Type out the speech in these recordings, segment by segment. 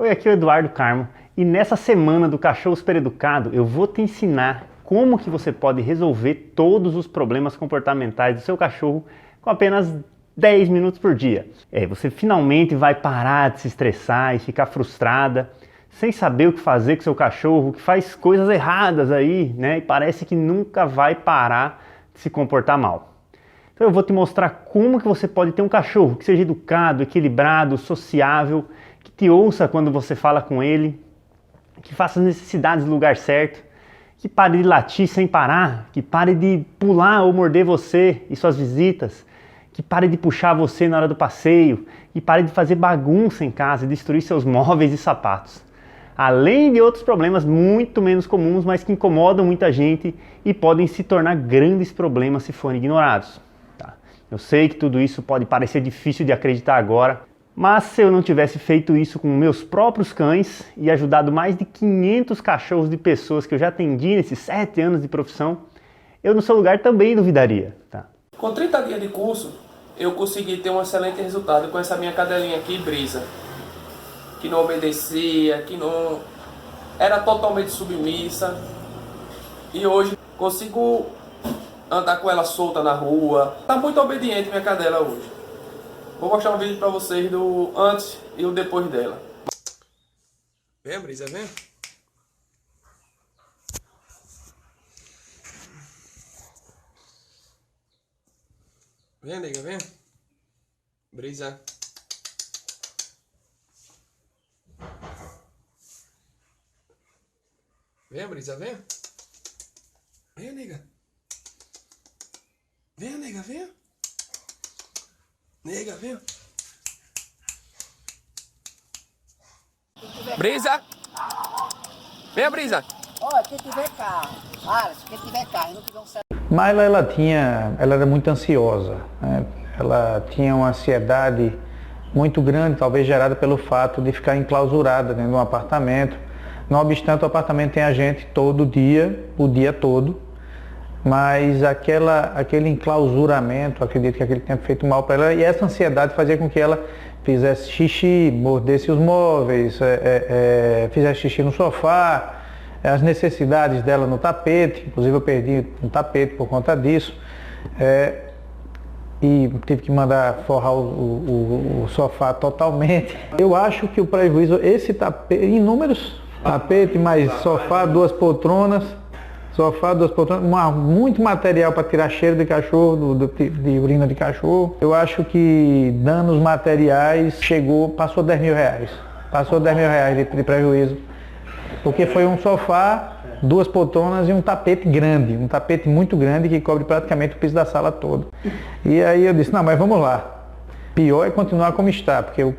Oi, aqui é o Eduardo Carmo e nessa semana do Cachorro Super Educado eu vou te ensinar como que você pode resolver todos os problemas comportamentais do seu cachorro com apenas 10 minutos por dia. Você finalmente vai parar de se estressar e ficar frustrada, sem saber o que fazer com seu cachorro, que faz coisas erradas aí, né? E parece que nunca vai parar de se comportar mal. Então eu vou te mostrar como que você pode ter um cachorro que seja educado, equilibrado, sociável, que te ouça quando você fala com ele, que faça as necessidades no lugar certo, que pare de latir sem parar, que pare de pular ou morder você e suas visitas, que pare de puxar você na hora do passeio, que pare de fazer bagunça em casa e destruir seus móveis e sapatos. Além de outros problemas muito menos comuns, mas que incomodam muita gente e podem se tornar grandes problemas se forem ignorados. Eu sei que tudo isso pode parecer difícil de acreditar agora, mas se eu não tivesse feito isso com meus próprios cães e ajudado mais de 500 cachorros de pessoas que eu já atendi nesses 7 anos de profissão, eu no seu lugar também duvidaria. Com 30 dias de curso, eu consegui ter um excelente resultado com essa minha cadelinha aqui, Brisa, que não obedecia, que não era totalmente submissa, e hoje consigo andar com ela solta na rua. Tá muito obediente minha cadela hoje. Vou mostrar um vídeo pra vocês do antes e o depois dela. Vem, Brisa, vem. Vem, nega, vem. Brisa. Vem, Brisa, vem. Vem, nega. Vem, nega, vem. Nega, vem. Brisa. Vem, Brisa. Olha, quem tiver carro, quem tiver carro e não tiver um celular. Mayla, ela era muito ansiosa, né? Ela tinha uma ansiedade muito grande, talvez gerada pelo fato de ficar enclausurada dentro de um apartamento. Não obstante, o apartamento tem a gente todo dia, o dia todo. Mas aquele enclausuramento, acredito que aquele tempo feito mal para ela, e essa ansiedade fazia com que ela fizesse xixi, mordesse os móveis, fizesse xixi no sofá, as necessidades dela no tapete, inclusive eu perdi um tapete por conta disso, e tive que mandar forrar o sofá totalmente. Eu acho que o prejuízo, esse tapete, inúmeros tapetes, mais sofá, 2 poltronas, muito material para tirar cheiro de cachorro, de urina de cachorro. Eu acho que danos materiais passou 10 mil reais. Passou 10 mil reais de prejuízo. Porque foi um sofá, 2 poltronas e um tapete grande, um tapete muito grande que cobre praticamente o piso da sala todo. E aí eu disse, não, mas vamos lá. Pior é continuar como está, porque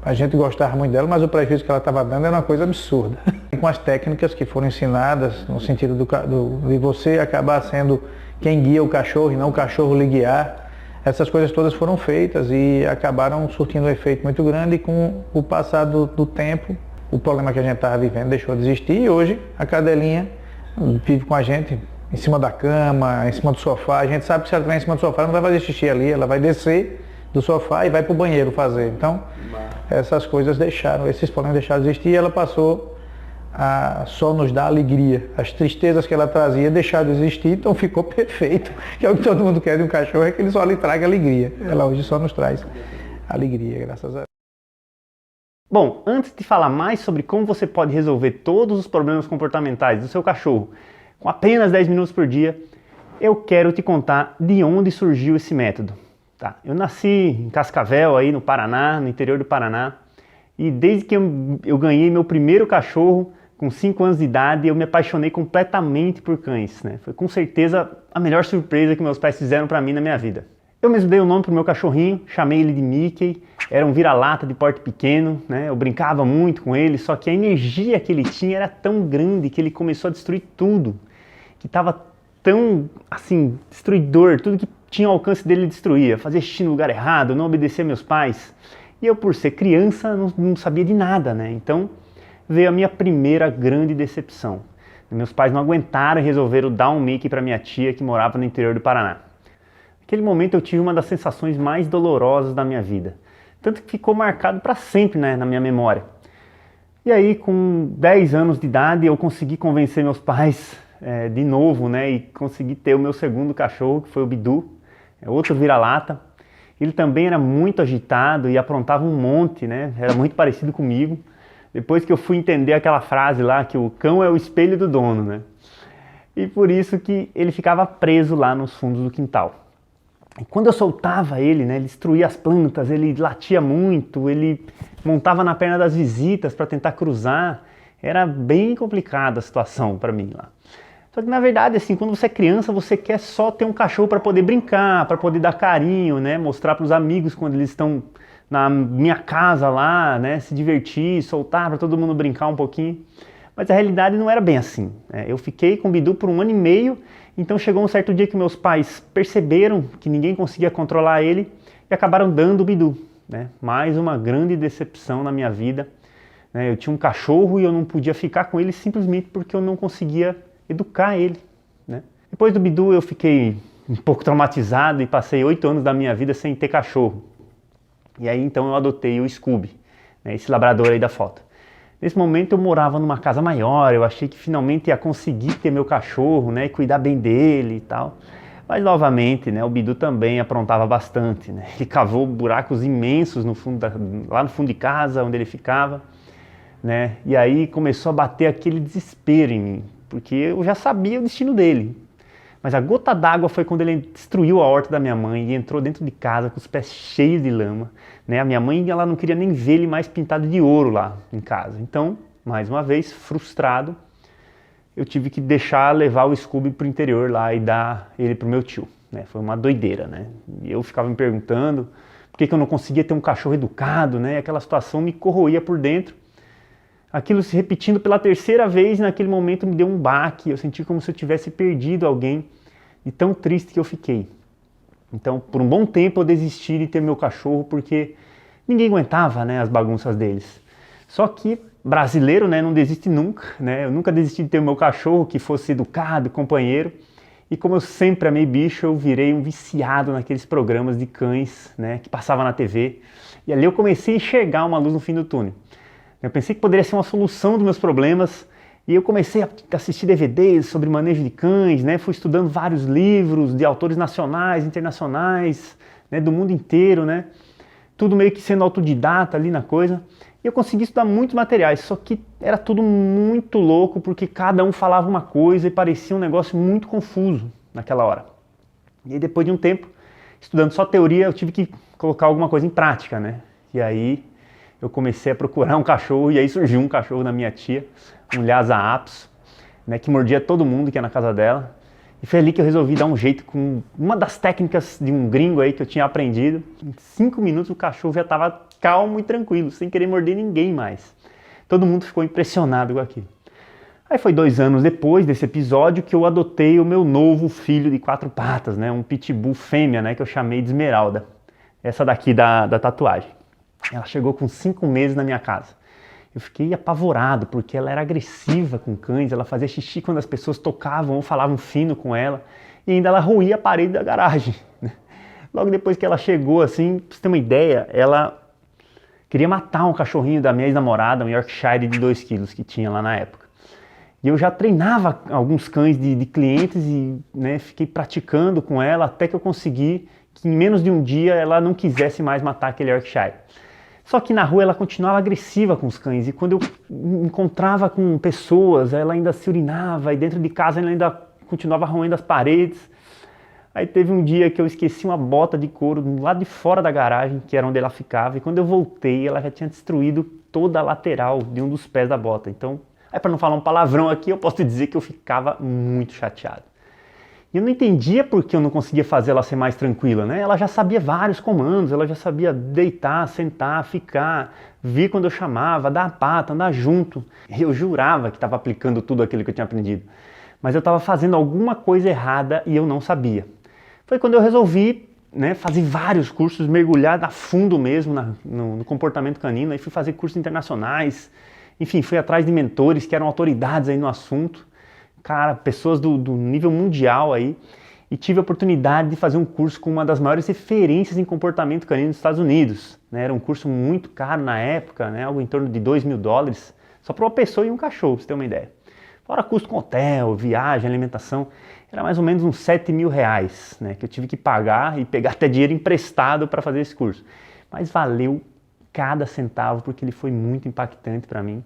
a gente gostava muito dela, mas o prejuízo que ela estava dando era uma coisa absurda. Com as técnicas que foram ensinadas, no sentido de você acabar sendo quem guia o cachorro e não o cachorro lhe guiar, essas coisas todas foram feitas e acabaram surtindo um efeito muito grande, e com o passar do tempo, o problema que a gente estava vivendo deixou de existir, e hoje a cadelinha vive com a gente em cima da cama, em cima do sofá. A gente sabe que se ela estiver em cima do sofá, ela não vai fazer xixi ali, ela vai descer do sofá e vai para o banheiro fazer. Então, essas coisas esses problemas deixaram de existir, e ela passou a só nos dar alegria. As tristezas que ela trazia deixaram de existir, então ficou perfeito. Que é o que todo mundo quer de um cachorro, é que ele só lhe traga alegria. Ela hoje só nos traz alegria, graças a Deus. Bom, antes de falar mais sobre como você pode resolver todos os problemas comportamentais do seu cachorro com apenas 10 minutos por dia, eu quero te contar de onde surgiu esse método. Eu nasci em Cascavel, aí no Paraná, no interior do Paraná, e desde que eu ganhei meu primeiro cachorro, com 5 anos de idade, eu me apaixonei completamente por cães, né? Foi com certeza a melhor surpresa que meus pais fizeram para mim na minha vida. Eu mesmo dei o nome pro meu cachorrinho, chamei ele de Mickey, era um vira-lata de porte pequeno, né? Eu brincava muito com ele, só que a energia que ele tinha era tão grande que ele começou a destruir tudo, que estava tão, assim, destruidor, tudo que tinha ao alcance dele destruía, fazia xixi no lugar errado, não obedecia meus pais. E eu, por ser criança, não sabia de nada, né? Então veio a minha primeira grande decepção. Meus pais não aguentaram e resolveram dar um Mickey para minha tia que morava no interior do Paraná. Naquele momento eu tive uma das sensações mais dolorosas da minha vida. Tanto que ficou marcado para sempre, né, na minha memória. E aí, com 10 anos de idade, eu consegui convencer meus pais de novo, né? E consegui ter o meu segundo cachorro, que foi o Bidu, outro vira-lata. Ele também era muito agitado e aprontava um monte, né? Era muito parecido comigo. Depois que eu fui entender aquela frase lá, que o cão é o espelho do dono, né? E por isso que ele ficava preso lá nos fundos do quintal. E quando eu soltava ele, né, ele destruía as plantas, ele latia muito, ele montava na perna das visitas para tentar cruzar. Era bem complicada a situação para mim lá. Só que na verdade, assim, quando você é criança, você quer só ter um cachorro para poder brincar, para poder dar carinho, né, mostrar para os amigos quando eles estão na minha casa lá, né, se divertir, soltar para todo mundo brincar um pouquinho. Mas a realidade não era bem assim. Eu fiquei com o Bidu por 1 ano e meio, então chegou um certo dia que meus pais perceberam que ninguém conseguia controlar ele e acabaram dando o Bidu. Né? Mais uma grande decepção na minha vida. Eu tinha um cachorro e eu não podia ficar com ele simplesmente porque eu não conseguia educar ele. Né? Depois do Bidu eu fiquei um pouco traumatizado e passei 8 anos da minha vida sem ter cachorro. E aí então eu adotei o Scooby, né? Esse labrador aí da foto. Nesse momento eu morava numa casa maior, eu achei que finalmente ia conseguir ter meu cachorro, né, e cuidar bem dele e tal. Mas novamente, né, o Bidu também aprontava bastante, né? Ele cavou buracos imensos no fundo lá no fundo de casa, onde ele ficava, né? E aí começou a bater aquele desespero em mim, porque eu já sabia o destino dele. Mas a gota d'água foi quando ele destruiu a horta da minha mãe e entrou dentro de casa com os pés cheios de lama. Né? A minha mãe ela não queria nem ver ele mais pintado de ouro lá em casa. Então, mais uma vez, frustrado, eu tive que levar o Scooby para o interior lá e dar ele para o meu tio. Né? Foi uma doideira, né? E eu ficava me perguntando por que eu não conseguia ter um cachorro educado, né? E aquela situação me corroía por dentro. Aquilo se repetindo pela 3ª vez, naquele momento me deu um baque, eu senti como se eu tivesse perdido alguém, e tão triste que eu fiquei. Então, por um bom tempo eu desisti de ter meu cachorro, porque ninguém aguentava, né, as bagunças deles. Só que brasileiro, né, não desiste nunca, né? Eu nunca desisti de ter o meu cachorro, que fosse educado, companheiro, e como eu sempre amei bicho, eu virei um viciado naqueles programas de cães, né, que passavam na TV, e ali eu comecei a enxergar uma luz no fim do túnel. Eu pensei que poderia ser uma solução dos meus problemas e eu comecei a assistir DVDs sobre manejo de cães, né? Fui estudando vários livros de autores nacionais, internacionais, né? Do mundo inteiro, né? Tudo meio que sendo autodidata ali na coisa. E eu consegui estudar muitos materiais, só que era tudo muito louco porque cada um falava uma coisa e parecia um negócio muito confuso naquela hora. E aí depois de um tempo, estudando só teoria, eu tive que colocar alguma coisa em prática, né? E aí eu comecei a procurar um cachorro e aí surgiu um cachorro da minha tia, um Lhasa Apso, né, que mordia todo mundo que ia na casa dela. E foi ali que eu resolvi dar um jeito com uma das técnicas de um gringo aí que eu tinha aprendido. Em 5 minutos o cachorro já estava calmo e tranquilo, sem querer morder ninguém mais. Todo mundo ficou impressionado com aquilo. Aí foi 2 anos depois desse episódio que eu adotei o meu novo filho de 4 patas, né, um pitbull fêmea, né, que eu chamei de Esmeralda. Essa daqui da tatuagem. Ela chegou com 5 meses na minha casa. Eu fiquei apavorado, porque ela era agressiva com cães, ela fazia xixi quando as pessoas tocavam ou falavam fino com ela, e ainda ela roía a parede da garagem. Logo depois que ela chegou, assim, pra você ter uma ideia, ela queria matar um cachorrinho da minha ex-namorada, um Yorkshire de 2 quilos que tinha lá na época. E eu já treinava alguns cães de clientes e, né, fiquei praticando com ela até que eu consegui que em menos de um dia ela não quisesse mais matar aquele Yorkshire. Só que na rua ela continuava agressiva com os cães e quando eu encontrava com pessoas, ela ainda se urinava e dentro de casa ela ainda continuava roendo as paredes. Aí teve um dia que eu esqueci uma bota de couro do lado de fora da garagem, que era onde ela ficava, e quando eu voltei ela já tinha destruído toda a lateral de um dos pés da bota. Então, para não falar um palavrão aqui, eu posso dizer que eu ficava muito chateado. E eu não entendia por que eu não conseguia fazer ela ser mais tranquila, né? Ela já sabia vários comandos, ela já sabia deitar, sentar, ficar, vir quando eu chamava, dar a pata, andar junto. Eu jurava que estava aplicando tudo aquilo que eu tinha aprendido. Mas eu estava fazendo alguma coisa errada e eu não sabia. Foi quando eu resolvi, né, fazer vários cursos, mergulhar a fundo mesmo no comportamento canino. Aí fui fazer cursos internacionais, enfim, fui atrás de mentores que eram autoridades aí no assunto. Cara, pessoas do nível mundial aí, e tive a oportunidade de fazer um curso com uma das maiores referências em comportamento canino dos Estados Unidos. Né? Era um curso muito caro na época, né? Algo em torno de $2.000, Só para uma pessoa e um cachorro, pra você ter uma ideia. Fora custo com hotel, viagem, alimentação, era mais ou menos uns 7 mil reais, né, que eu tive que pagar e pegar até dinheiro emprestado para fazer esse curso. Mas valeu cada centavo, porque ele foi muito impactante para mim.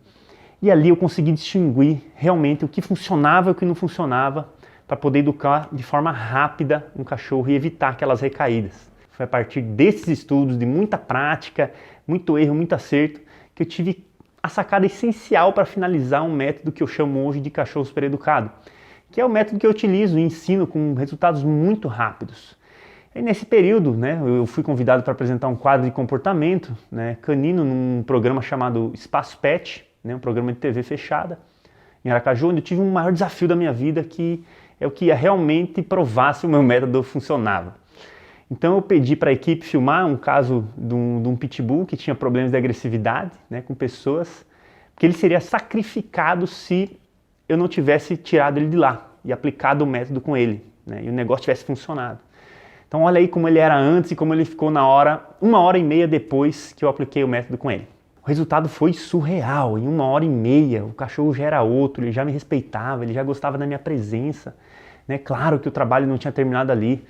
E ali eu consegui distinguir realmente o que funcionava e o que não funcionava para poder educar de forma rápida um cachorro e evitar aquelas recaídas. Foi a partir desses estudos, de muita prática, muito erro, muito acerto, que eu tive a sacada essencial para finalizar um método que eu chamo hoje de cachorro super educado, que é o método que eu utilizo e ensino com resultados muito rápidos. E nesse período, né, eu fui convidado para apresentar um quadro de comportamento, né, canino num programa chamado Espaço Pet, né, um programa de TV fechada, em Aracaju, onde eu tive um maior desafio da minha vida, que é o que ia realmente provar se o meu método funcionava. Então eu pedi para a equipe filmar um caso de um pitbull que tinha problemas de agressividade, né, com pessoas, porque ele seria sacrificado se eu não tivesse tirado ele de lá e aplicado o método com ele, né, e o negócio tivesse funcionado. Então olha aí como ele era antes e como ele ficou na hora, 1h30 depois que eu apliquei o método com ele. O resultado foi surreal. Em 1h30 o cachorro já era outro, ele já me respeitava, ele já gostava da minha presença, né? Claro que o trabalho não tinha terminado ali,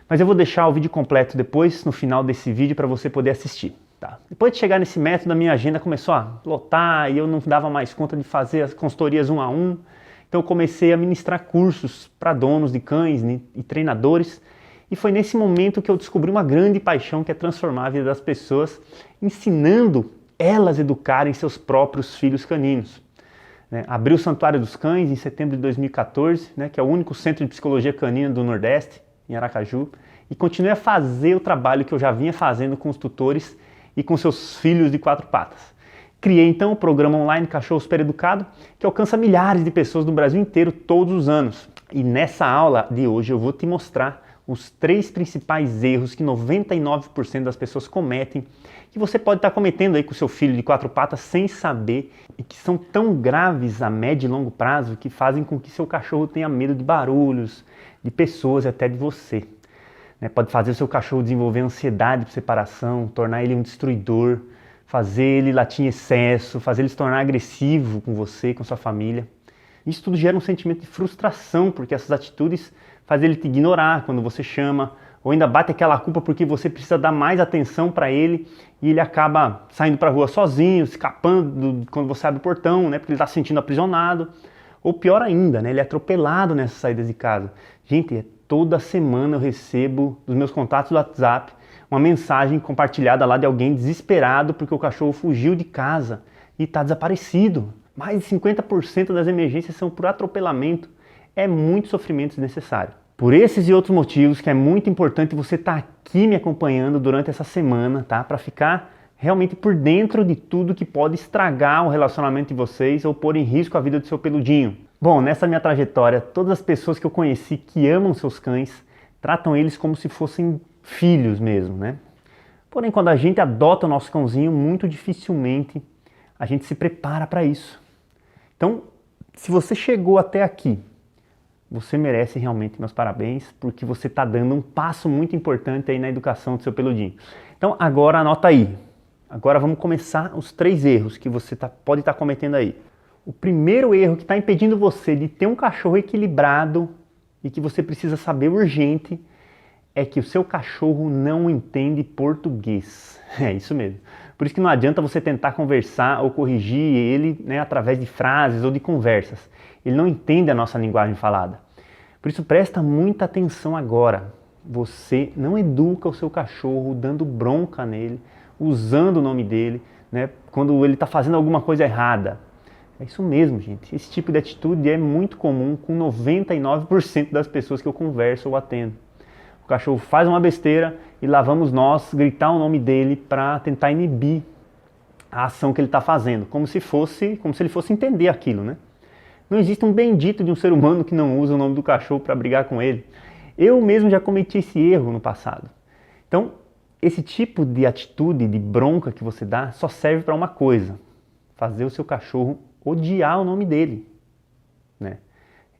mas eu vou deixar o vídeo completo depois, no final desse vídeo, para você poder assistir. Tá? Depois de chegar nesse método, a minha agenda começou a lotar e eu não dava mais conta de fazer as consultorias 1 a 1. Então eu comecei a ministrar cursos para donos de cães e treinadores. E foi nesse momento que eu descobri uma grande paixão, que é transformar a vida das pessoas, ensinando elas a educarem seus próprios filhos caninos. Abri o Santuário dos Cães em setembro de 2014, né, que é o único centro de psicologia canina do Nordeste, em Aracaju, e continuei a fazer o trabalho que eu já vinha fazendo com os tutores e com seus filhos de 4 patas. Criei então o programa online Cachorro Super Educado, que alcança milhares de pessoas do Brasil inteiro todos os anos. E nessa aula de hoje eu vou te mostrar os 3 principais erros que 99% das pessoas cometem, que você pode estar cometendo aí com o seu filho de 4 patas sem saber, e que são tão graves a médio e longo prazo que fazem com que seu cachorro tenha medo de barulhos, de pessoas e até de você. Pode fazer o seu cachorro desenvolver ansiedade por separação, tornar ele um destruidor, fazer ele latir em excesso, fazer ele se tornar agressivo com você, com sua família. Isso tudo gera um sentimento de frustração, porque essas atitudes fazem ele te ignorar quando você chama, ou ainda bate aquela culpa porque você precisa dar mais atenção para ele e ele acaba saindo para a rua sozinho, escapando quando você abre o portão, né, porque ele está se sentindo aprisionado. Ou pior ainda, né, ele é atropelado nessas saídas de casa. Gente, toda semana eu recebo dos meus contatos do WhatsApp uma mensagem compartilhada lá de alguém desesperado porque o cachorro fugiu de casa e está desaparecido. Mais de 50% das emergências são por atropelamento. É muito sofrimento desnecessário. Por esses e outros motivos que é muito importante você estar aqui me acompanhando durante essa semana, tá? Para ficar realmente por dentro de tudo que pode estragar o relacionamento de vocês ou pôr em risco a vida do seu peludinho. Bom, nessa minha trajetória, todas as pessoas que eu conheci que amam seus cães, tratam eles como se fossem filhos mesmo, né? Porém, quando a gente adota o nosso cãozinho, muito dificilmente a gente se prepara para isso. Então, se você chegou até aqui, você merece realmente meus parabéns, porque você está dando um passo muito importante aí na educação do seu peludinho. Então, agora anota aí. Agora vamos começar os 3 erros que você pode estar cometendo aí. O primeiro erro que está impedindo você de ter um cachorro equilibrado e que você precisa saber urgente é que o seu cachorro não entende português. É isso mesmo. Por isso que não adianta você tentar conversar ou corrigir ele, né, através de frases ou de conversas. Ele não entende a nossa linguagem falada. Por isso presta muita atenção agora. Você não educa o seu cachorro dando bronca nele, usando o nome dele, né, quando ele está fazendo alguma coisa errada. É isso mesmo, gente. Esse tipo de atitude é muito comum com 99% das pessoas que eu converso ou atendo. O cachorro faz uma besteira e lá vamos nós gritar o nome dele para tentar inibir a ação que ele está fazendo, como se ele fosse entender aquilo, né? Não existe um bendito de um ser humano que não usa o nome do cachorro para brigar com ele. Eu mesmo já cometi esse erro no passado. Então, esse tipo de atitude, de bronca que você dá, só serve para uma coisa: fazer o seu cachorro odiar o nome dele, né?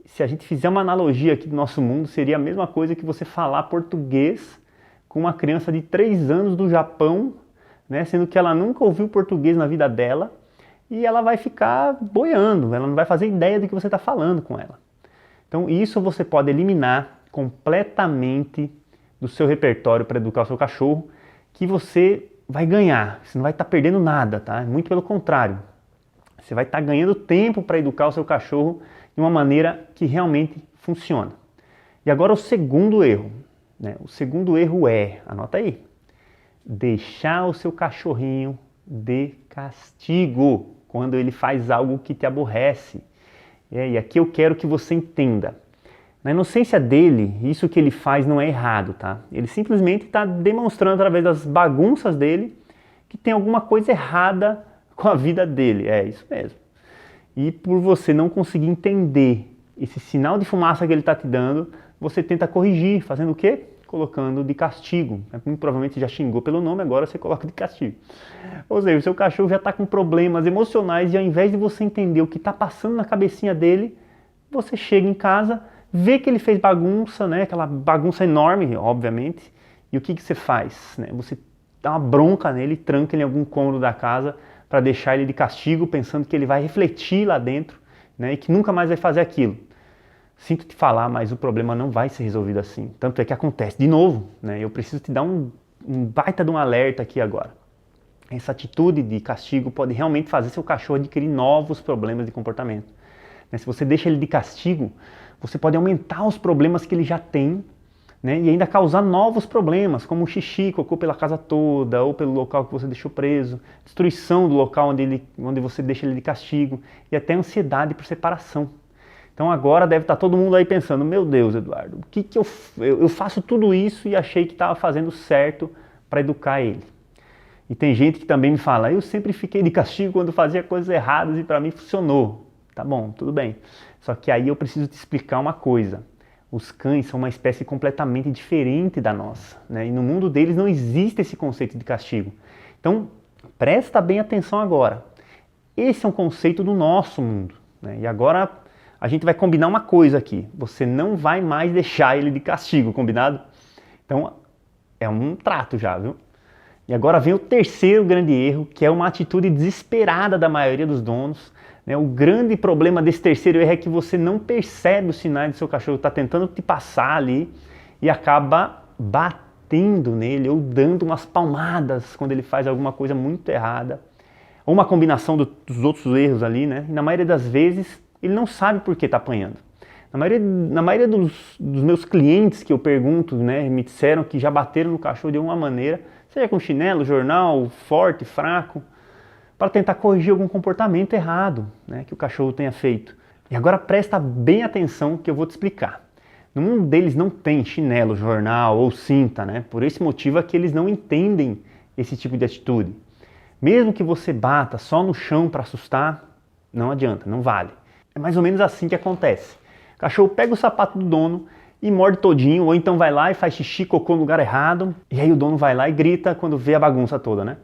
Se a gente fizer uma analogia aqui do nosso mundo, seria a mesma coisa que você falar português com uma criança de 3 anos do Japão, né, sendo que ela nunca ouviu português na vida dela, e ela vai ficar boiando, ela não vai fazer ideia do que você está falando com ela. Então isso você pode eliminar completamente do seu repertório para educar o seu cachorro, que você vai ganhar, você não vai estar perdendo nada, tá? Muito pelo contrário, você vai estar ganhando tempo para educar o seu cachorro de uma maneira que realmente funciona. E agora o segundo erro, né? O segundo erro é, anota aí, deixar o seu cachorrinho de castigo quando ele faz algo que te aborrece. E aqui eu quero que você entenda. Na inocência dele, isso que ele faz não é errado, tá? Ele simplesmente está demonstrando através das bagunças dele que tem alguma coisa errada com a vida dele. É isso mesmo. E por você não conseguir entender esse sinal de fumaça que ele está te dando, você tenta corrigir, fazendo o quê? Colocando de castigo. Muito provavelmente já xingou pelo nome, agora você coloca de castigo. Ou seja, o seu cachorro já está com problemas emocionais e ao invés de você entender o que está passando na cabecinha dele, você chega em casa, vê que ele fez bagunça, né? Aquela bagunça enorme, obviamente, e o que você faz? Né? Você dá uma bronca nele, tranca ele em algum cômodo da casa para deixar ele de castigo, pensando que ele vai refletir lá dentro, né? E que nunca mais vai fazer aquilo. Sinto te falar, mas o problema não vai ser resolvido assim. Tanto é que acontece de novo, né? Eu preciso te dar um baita de um alerta aqui agora. Essa atitude de castigo pode realmente fazer seu cachorro adquirir novos problemas de comportamento. Se você deixa ele de castigo, você pode aumentar os problemas que ele já tem, né? E ainda causar novos problemas, como xixi, cocô pela casa toda, ou pelo local que você deixou preso, destruição do local onde você deixa ele de castigo, e até ansiedade por separação. Então agora deve estar todo mundo aí pensando, meu Deus, Eduardo, o que eu faço tudo isso e achei que estava fazendo certo para educar ele. E tem gente que também me fala, eu sempre fiquei de castigo quando fazia coisas erradas e para mim funcionou. Tá bom, tudo bem. Só que aí eu preciso te explicar uma coisa. Os cães são uma espécie completamente diferente da nossa, né? E no mundo deles não existe esse conceito de castigo. Então, presta bem atenção agora. Esse é um conceito do nosso mundo, né? E agora a gente vai combinar uma coisa aqui. Você não vai mais deixar ele de castigo, combinado? Então, é um trato já, viu? E agora vem o terceiro grande erro, que é uma atitude desesperada da maioria dos donos. O grande problema desse terceiro erro é que você não percebe os sinais do seu cachorro, está tentando te passar ali e acaba batendo nele ou dando umas palmadas quando ele faz alguma coisa muito errada. Ou uma combinação dos outros erros ali, né? E na maioria das vezes ele não sabe por que está apanhando. Na maioria dos meus clientes que eu pergunto, né, me disseram que já bateram no cachorro de alguma maneira, seja com chinelo, jornal, forte, fraco, para tentar corrigir algum comportamento errado, né, que o cachorro tenha feito. E agora presta bem atenção que eu vou te explicar. No mundo deles não tem chinelo, jornal ou cinta, né? Por esse motivo é que eles não entendem esse tipo de atitude. Mesmo que você bata só no chão para assustar, não adianta, não vale. É mais ou menos assim que acontece. O cachorro pega o sapato do dono e morde todinho, ou então vai lá e faz xixi, cocô no lugar errado, e aí o dono vai lá e grita quando vê a bagunça toda, né?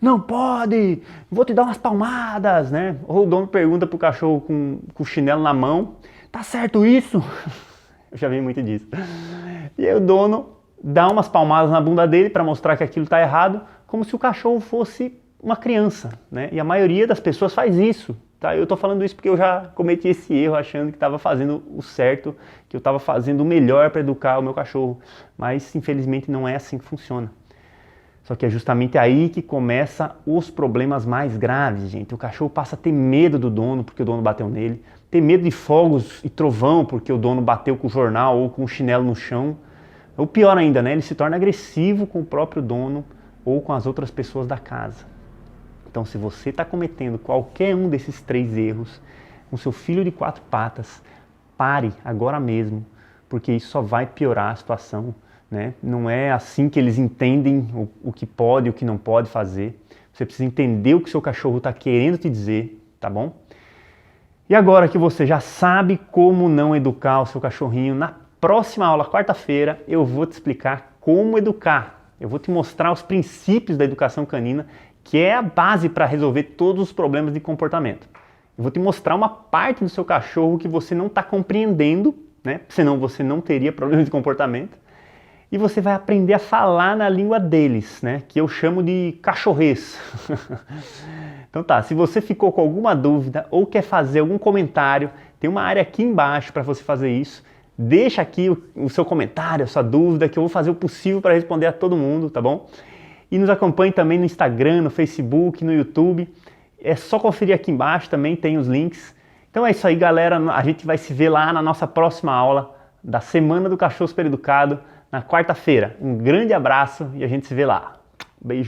Não pode, vou te dar umas palmadas, né? Ou o dono pergunta pro cachorro com o chinelo na mão, tá certo isso? Eu já vi muito disso. E aí o dono dá umas palmadas na bunda dele para mostrar que aquilo tá errado, como se o cachorro fosse uma criança, né? E a maioria das pessoas faz isso. Tá? Eu tô falando isso porque eu já cometi esse erro achando que estava fazendo o certo, que eu estava fazendo o melhor para educar o meu cachorro, mas infelizmente não é assim que funciona. Só que é justamente aí que começam os problemas mais graves, gente. O cachorro passa a ter medo do dono porque o dono bateu nele, ter medo de fogos e trovão porque o dono bateu com o jornal ou com o chinelo no chão. Ou pior ainda, né? Ele se torna agressivo com o próprio dono ou com as outras pessoas da casa. Então, se você está cometendo qualquer um desses 3 erros com seu filho de 4 patas, pare agora mesmo, porque isso só vai piorar a situação, né? Não é assim que eles entendem o que pode e o que não pode fazer. Você precisa entender o que seu cachorro está querendo te dizer, tá bom? E agora que você já sabe como não educar o seu cachorrinho, na próxima aula, quarta-feira, eu vou te explicar como educar. Eu vou te mostrar os princípios da educação canina, que é a base para resolver todos os problemas de comportamento. Eu vou te mostrar uma parte do seu cachorro que você não está compreendendo, né? Senão você não teria problemas de comportamento. E você vai aprender a falar na língua deles, né? Que eu chamo de cachorrês. Então tá, se você ficou com alguma dúvida ou quer fazer algum comentário, tem uma área aqui embaixo para você fazer isso. Deixa aqui o seu comentário, a sua dúvida, que eu vou fazer o possível para responder a todo mundo, tá bom? E nos acompanhe também no Instagram, no Facebook, no YouTube. É só conferir aqui embaixo, também tem os links. Então é isso aí, galera. A gente vai se ver lá na nossa próxima aula da Semana do Cachorro Super Educado, na quarta-feira. Um grande abraço e a gente se vê lá. Beijo.